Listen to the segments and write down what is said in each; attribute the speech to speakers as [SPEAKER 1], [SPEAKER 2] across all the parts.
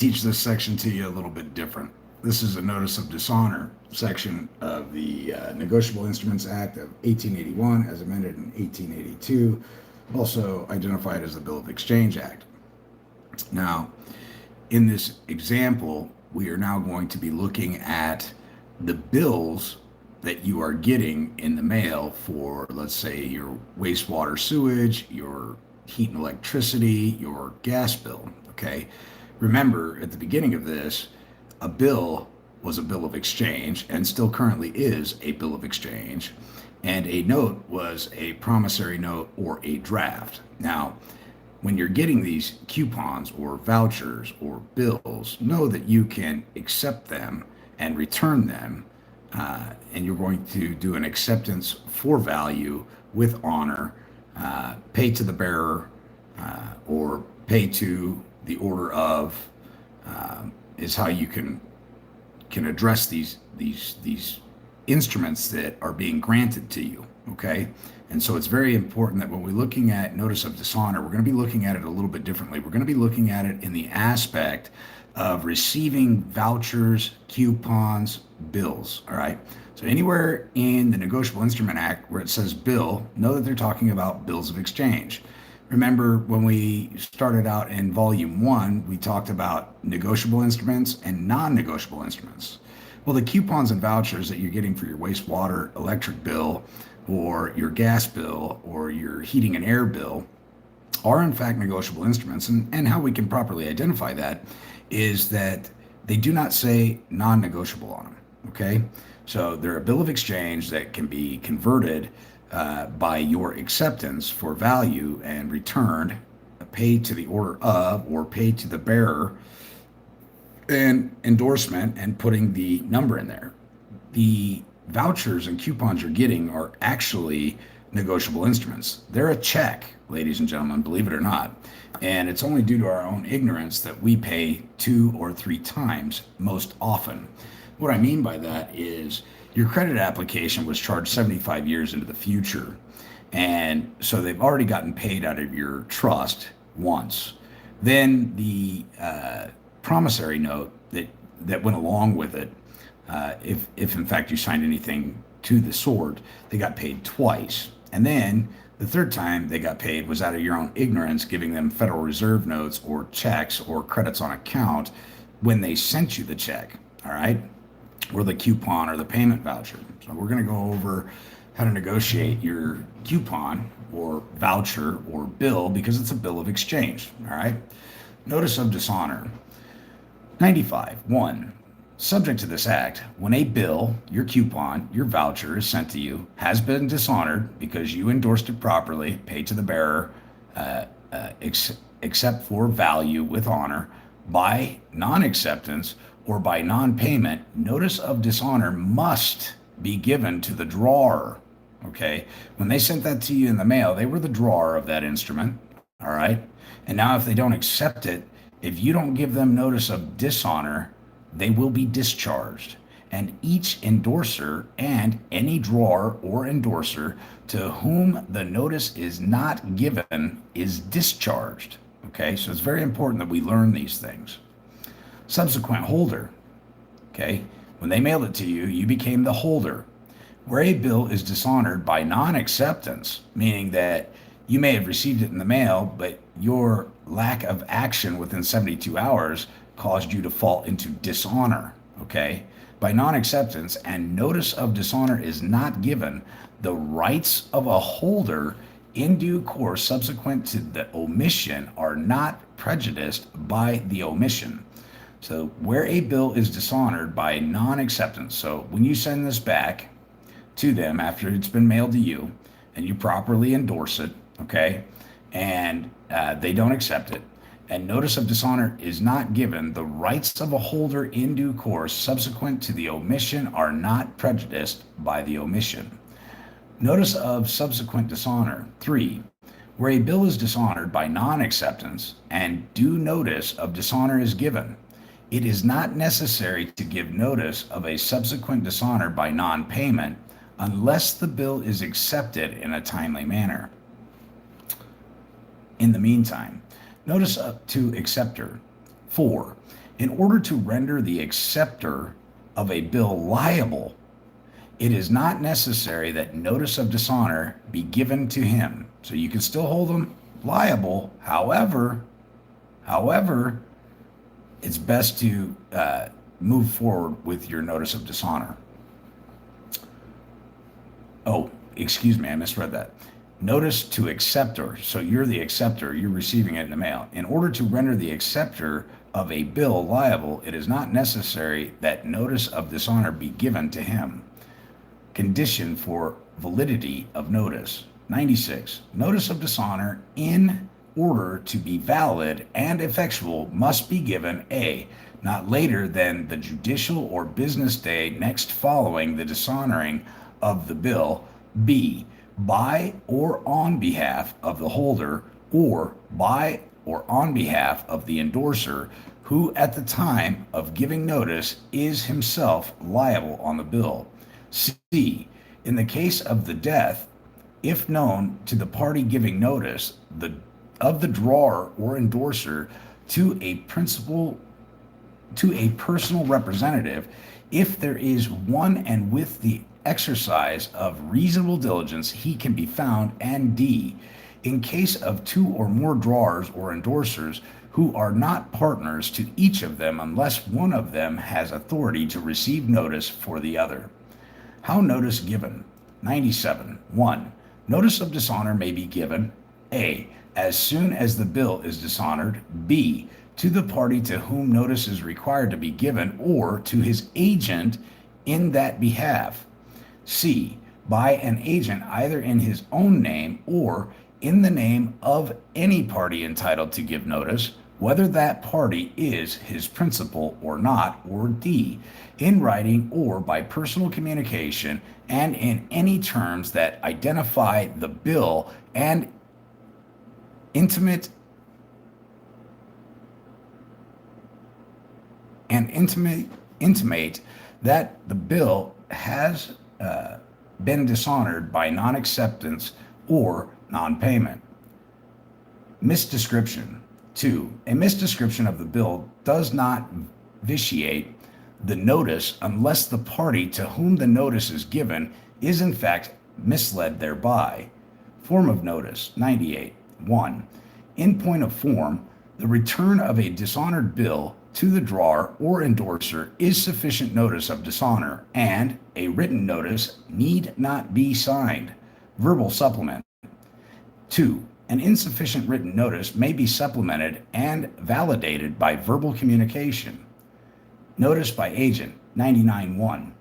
[SPEAKER 1] teach this section to you a little bit different. This is a notice of dishonor section of the Negotiable Instruments Act of 1881 as amended in 1882, also identified as the Bill of Exchange Act. Now, in this example, we are now going to be looking at the bills that you are getting in the mail for, let's say, your wastewater sewage, your heat and electricity, your gas bill. Okay. Remember, at the beginning of this, a bill was a bill of exchange and still currently is a bill of exchange. And a note was a promissory note or a draft. Now, when you're getting these coupons or vouchers or bills, know that you can accept them and return them. And you're going to do an acceptance for value with honor, pay to the bearer, or pay to the order of, is how you can address these instruments that are being granted to you. Okay. And so it's very important that when we're looking at notice of dishonor, we're going to be looking at it a little bit differently. We're going to be looking at it in the aspect of receiving vouchers, coupons, bills. All right. So anywhere in the Negotiable Instrument Act where it says bill, know that they're talking about bills of exchange. Remember when we started out in volume 1, we talked about negotiable instruments and non-negotiable instruments. Well, the coupons and vouchers that you're getting for your wastewater electric bill or your gas bill or your heating and air bill are in fact negotiable instruments. And how we can properly identify that is that they do not say non-negotiable on them. Okay. So they're a bill of exchange that can be converted by your acceptance for value and returned, paid to the order of, or paid to the bearer, and endorsement and putting the number in there. The vouchers and coupons you're getting are actually negotiable instruments. They're a check, ladies and gentlemen, believe it or not. And it's only due to our own ignorance that we pay 2 or 3 times most often. What I mean by that is your credit application was charged 75 years into the future. And so they've already gotten paid out of your trust once. Then the promissory note that went along with it, if in fact you signed anything to the sort, they got paid twice. And then the third time they got paid was out of your own ignorance, giving them Federal Reserve notes or checks or credits on account when they sent you the check. All right. Or the coupon or the payment voucher. So we're going to go over how to negotiate your coupon or voucher or bill because it's a bill of exchange. All right. Notice of dishonor. 95. 1. Subject to this act, when a bill, your coupon, your voucher is sent to you, has been dishonored because you endorsed it properly, paid to the bearer, except for value with honor, by non-acceptance or by non-payment, notice of dishonor must be given to the drawer. Okay. When they sent that to you in the mail, they were the drawer of that instrument. All right. And now if they don't accept it, if you don't give them notice of dishonor, they will be discharged. And each endorser and any drawer or endorser to whom the notice is not given is discharged. Okay. So it's very important that we learn these things. Subsequent holder. Okay. When they mailed it to you, you became the holder. Where a bill is dishonored by non-acceptance, meaning that you may have received it in the mail, but your lack of action within 72 hours caused you to fall into dishonor. Okay. By non-acceptance and notice of dishonor is not given, the rights of a holder in due course subsequent to the omission are not prejudiced by the omission. So where a bill is dishonored by non-acceptance, so when you send this back to them after it's been mailed to you and you properly endorse it, okay, and they don't accept it, and notice of dishonor is not given, the rights of a holder in due course subsequent to the omission are not prejudiced by the omission. Notice of subsequent dishonor. 3. Where a bill is dishonored by non-acceptance and due notice of dishonor is given, it is not necessary to give notice of a subsequent dishonor by non-payment unless the bill is accepted in a timely manner. In the meantime, notice to acceptor. 4. In order to render the acceptor of a bill liable, it is not necessary that notice of dishonor be given to him. So you can still hold him liable. However, it's best to move forward with your notice of dishonor. Oh, excuse me, I misread that. Notice to acceptor. So you're the acceptor, you're receiving it in the mail. In order to render the acceptor of a bill liable, it is not necessary that notice of dishonor be given to him. Condition for validity of notice. 96. Notice of dishonor in order to be valid and effectual must be given A, not later than the judicial or business day next following the dishonoring of the bill, B, by or on behalf of the holder, or by or on behalf of the endorser, who at the time of giving notice is himself liable on the bill. C, in the case of the death, if known to the party giving notice of the drawer or endorser to a personal representative, if there is one, and with the exercise of reasonable diligence he can be found, and D, in case of two or more drawers or endorsers who are not partners to each of them unless one of them has authority to receive notice for the other. How notice given? 97. 1. Notice of dishonor may be given A, as soon as the bill is dishonored, B, to the party to whom notice is required to be given, or to his agent in that behalf, C, by an agent either in his own name or in the name of any party entitled to give notice, whether that party is his principal or not, or D, in writing or by personal communication and in any terms that identify the bill and intimate intimate that the bill has been dishonored by non-acceptance or non-payment. Misdescription. 2. A misdescription of the bill does not vitiate the notice unless the party to whom the notice is given is in fact misled thereby. Form of notice. 98. 1. In point of form, the return of a dishonored bill to the drawer or endorser is sufficient notice of dishonor, and a written notice need not be signed. Verbal supplement. 2. An insufficient written notice may be supplemented and validated by verbal communication. Notice by agent. 99.1.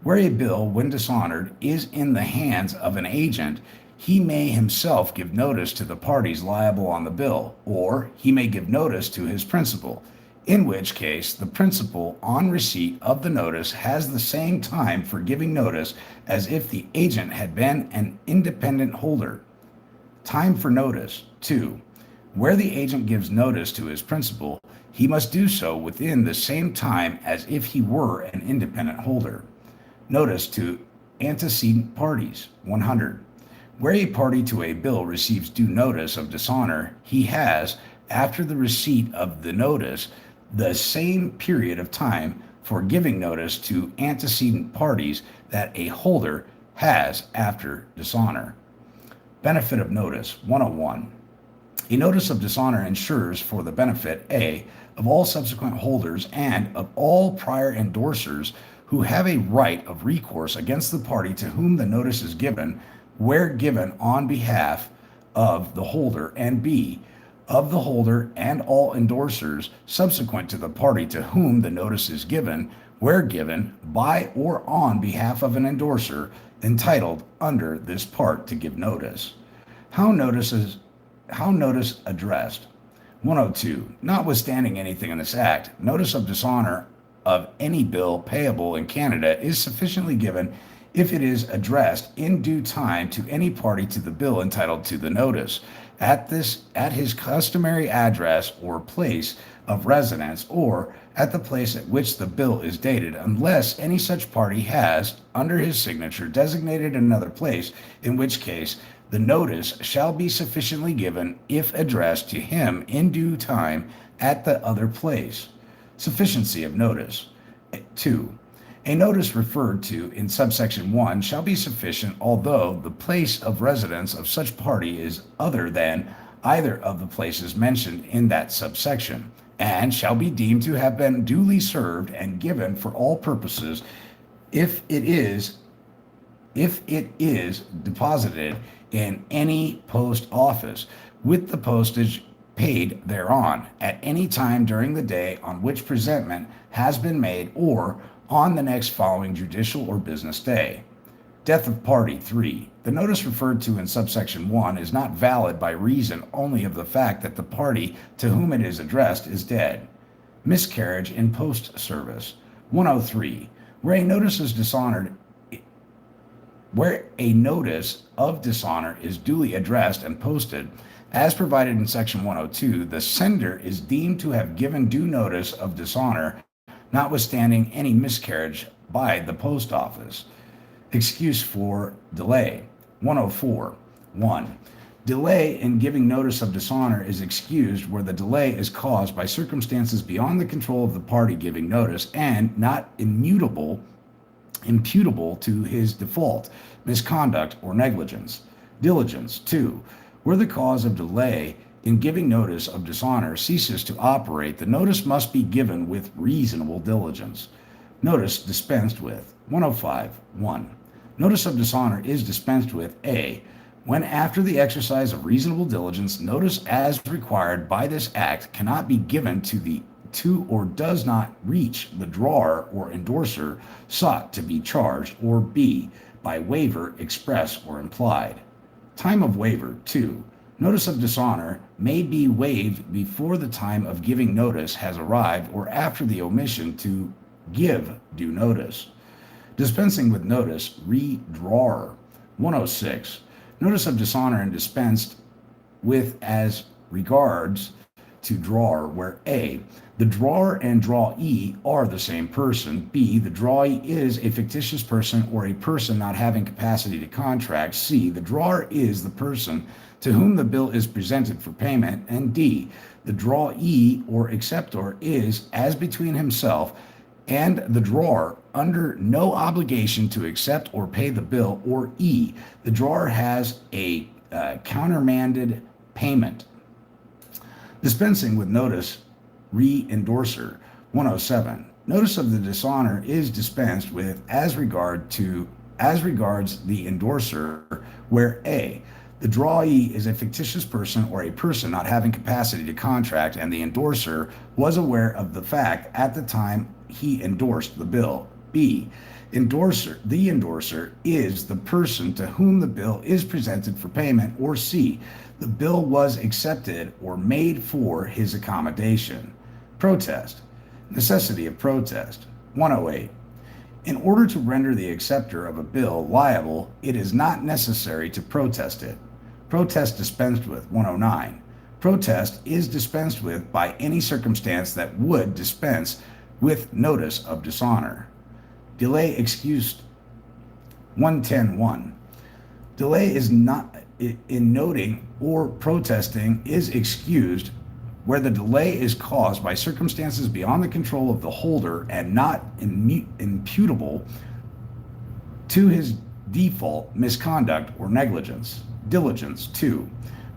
[SPEAKER 1] Where a bill, when dishonored, is in the hands of an agent, he may himself give notice to the parties liable on the bill, or he may give notice to his principal, in which case the principal, on receipt of the notice, has the same time for giving notice as if the agent had been an independent holder. Time for notice. 2. Where the agent gives notice to his principal, he must do so within the same time as if he were an independent holder. Notice to antecedent parties. 100. Where a party to a bill receives due notice of dishonor, he has, after the receipt of the notice, the same period of time for giving notice to antecedent parties that a holder has after dishonor. Benefit of notice. 101. A notice of dishonor ensures for the benefit A, of all subsequent holders and of all prior endorsers who have a right of recourse against the party to whom the notice is given, where given on behalf of the holder, and B, of the holder and all endorsers subsequent to the party to whom the notice is given, where given by or on behalf of an endorser entitled under this part to give notice. How notice addressed. 102. Notwithstanding anything in this act, notice of dishonor of any bill payable in Canada is sufficiently given if it is addressed in due time to any party to the bill entitled to the notice, at his customary address or place of residence, or at the place at which the bill is dated, unless any such party has, under his signature, designated another place, in which case the notice shall be sufficiently given if addressed to him in due time at the other place. Sufficiency of notice. 2. A notice referred to in subsection 1 shall be sufficient although the place of residence of such party is other than either of the places mentioned in that subsection, and shall be deemed to have been duly served and given for all purposes if it is deposited in any post office with the postage paid thereon at any time during the day on which presentment has been made or on the next following judicial or business day. Death of party. 3. The notice referred to in subsection 1 is not valid by reason only of the fact that the party to whom it is addressed is dead. Miscarriage in post service. 103. Where a notice is dishonored where a notice of dishonor is duly addressed and posted, as provided in section 102, the sender is deemed to have given due notice of dishonor, notwithstanding any miscarriage by the post office. Excuse for delay. 104. 1. Delay in giving notice of dishonor is excused where the delay is caused by circumstances beyond the control of the party giving notice and not imputable to his default, misconduct, or negligence. Diligence. 2. Where the cause of delay in giving notice of dishonor ceases to operate, the notice must be given with reasonable diligence. Notice dispensed with. 105. 1. Notice of dishonor is dispensed with A. When after the exercise of reasonable diligence, notice as required by this act cannot be given to or does not reach the drawer or endorser sought to be charged, or B, by waiver express or implied. Time of waiver. 2. Notice of dishonor may be waived before the time of giving notice has arrived or after the omission to give due notice. Dispensing with notice. Redrawer. 106. Notice of dishonor and dispensed with as regards to drawer where A, the drawer and drawee are the same person, B, the drawee is a fictitious person or a person not having capacity to contract, C, the drawer is the person to whom the bill is presented for payment, and D, the drawee or acceptor is, as between himself and the drawer, under no obligation to accept or pay the bill, or E, the drawer has a countermanded payment. Dispensing with notice. Re-endorser. 107. Notice of the dishonor is dispensed with as regards the endorser where A, the drawee is a fictitious person or a person not having capacity to contract and the endorser was aware of the fact at the time he endorsed the bill. B, the endorser is the person to whom the bill is presented for payment, or C, the bill was accepted or made for his accommodation. Protest. Necessity of protest. 108. In order to render the acceptor of a bill liable, it is not necessary to protest it. Protest dispensed with. 109. Protest is dispensed with by any circumstance that would dispense with notice of dishonor. Delay excused. 110.1. Delay is not in noting or protesting is excused where the delay is caused by circumstances beyond the control of the holder and not imputable to his default, misconduct, or negligence. Diligence. 2.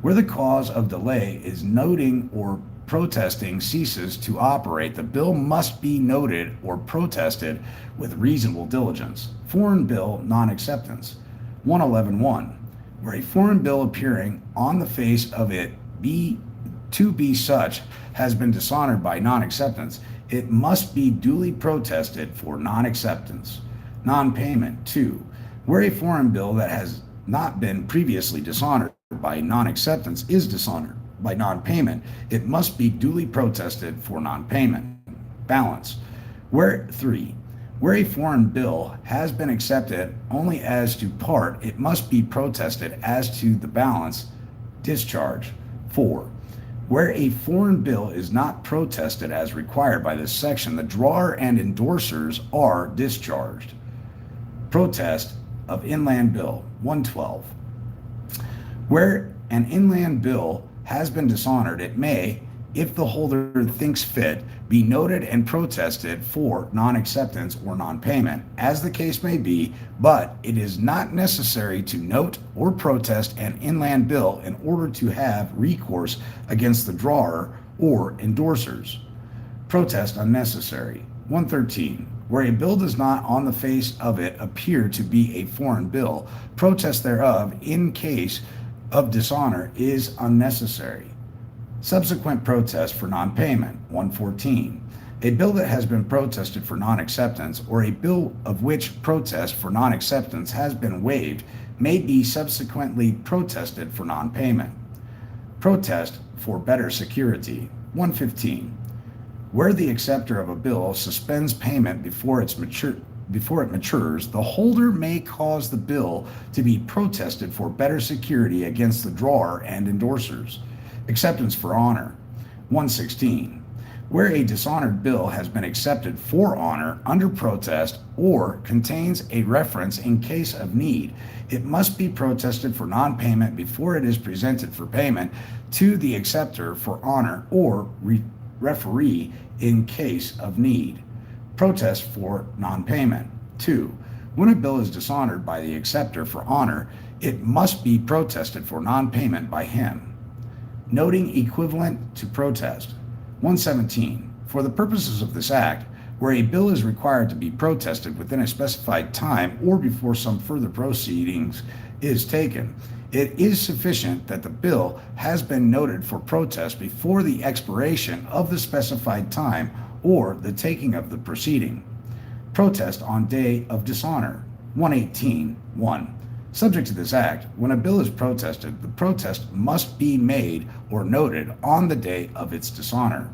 [SPEAKER 1] Where the cause of delay is noting or protesting ceases to operate, the bill must be noted or protested with reasonable diligence. Foreign bill non-acceptance. 111.1. Where a foreign bill appearing on the face of it to be such has been dishonored by non-acceptance, it must be duly protested for non-acceptance. Non-payment. 2. Where a foreign bill that has not been previously dishonored by non-acceptance is dishonored by non-payment, it must be duly protested for non-payment. Balance. 3. Where a foreign bill has been accepted only as to part, it must be protested as to the balance. Discharge. 4. Where a foreign bill is not protested as required by this section, the drawer and endorsers are discharged. Protest of inland bill. 112. Where an inland bill has been dishonored, it may, if the holder thinks fit, be noted and protested for non-acceptance or non-payment, as the case may be, but it is not necessary to note or protest an inland bill in order to have recourse against the drawer or endorsers. Protest unnecessary. 113. Where a bill does not on the face of it appear to be a foreign bill, protest thereof in case of dishonor is unnecessary. Subsequent protest for non-payment. 114. A bill that has been protested for non-acceptance or a bill of which protest for non-acceptance has been waived may be subsequently protested for non-payment. Protest for better security. 115. Where the acceptor of a bill suspends payment before it matures, the holder may cause the bill to be protested for better security against the drawer and endorsers. Acceptance for honor. 116. Where a dishonored bill has been accepted for honor under protest or contains a reference in case of need, it must be protested for non-payment before it is presented for payment to the acceptor for honor or referee in case of need. Protest for non-payment. 2. When a bill is dishonored by the acceptor for honor, it must be protested for non-payment by him. Noting equivalent to protest. 117. For the purposes of this act, where a bill is required to be protested within a specified time or before some further proceedings is taken, it is sufficient that the bill has been noted for protest before the expiration of the specified time or the taking of the proceeding. Protest on day of dishonor. 118.1. Subject to this act, when a bill is protested, the protest must be made or noted on the day of its dishonor.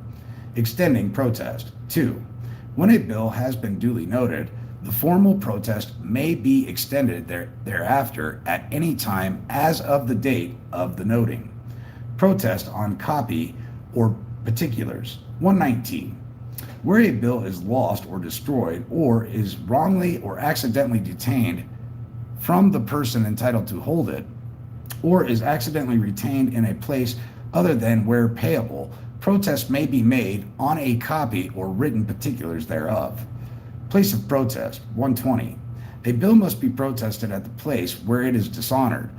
[SPEAKER 1] Extending protest. 2. When a bill has been duly noted, the formal protest may be extended thereafter at any time as of the date of the noting. Protest on copy or particulars. 119. Where a bill is lost or destroyed or is wrongly or accidentally detained from the person entitled to hold it, or is accidentally retained in a place other than where payable, protest may be made on a copy or written particulars thereof. Place of protest. 120. A bill must be protested at the place where it is dishonored,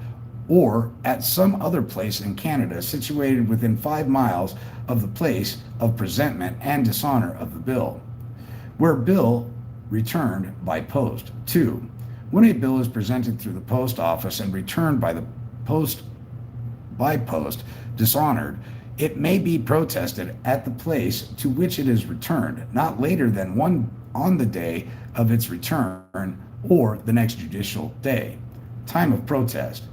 [SPEAKER 1] or at some other place in Canada situated within 5 miles of the place of presentment and dishonor of the bill. Where bill returned by post. 2. When a bill is presented through the post office and returned by post dishonored, it may be protested at the place to which it is returned, not later than on the day of its return or the next judicial day. Time of protest.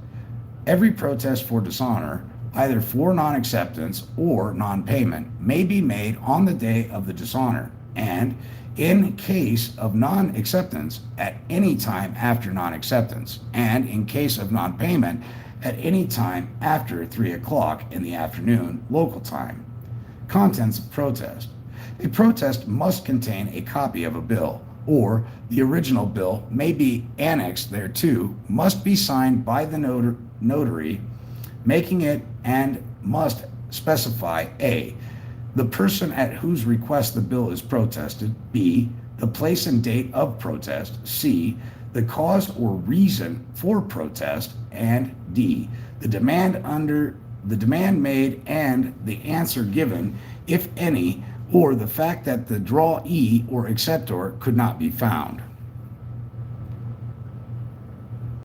[SPEAKER 1] Every protest for dishonor, either for non-acceptance or non-payment, may be made on the day of the dishonor, and in case of non-acceptance, at any time after non-acceptance, and in case of non-payment, at any time after 3 o'clock in the afternoon, local time. Contents of protest. A protest must contain a copy of a bill, or the original bill may be annexed thereto, must be signed by the notary making it, and must specify A, the person at whose request the bill is protested, B, the place and date of protest, C, the cause or reason for protest, and D, the demand made and the answer given, if any, or the fact that the drawee or acceptor could not be found.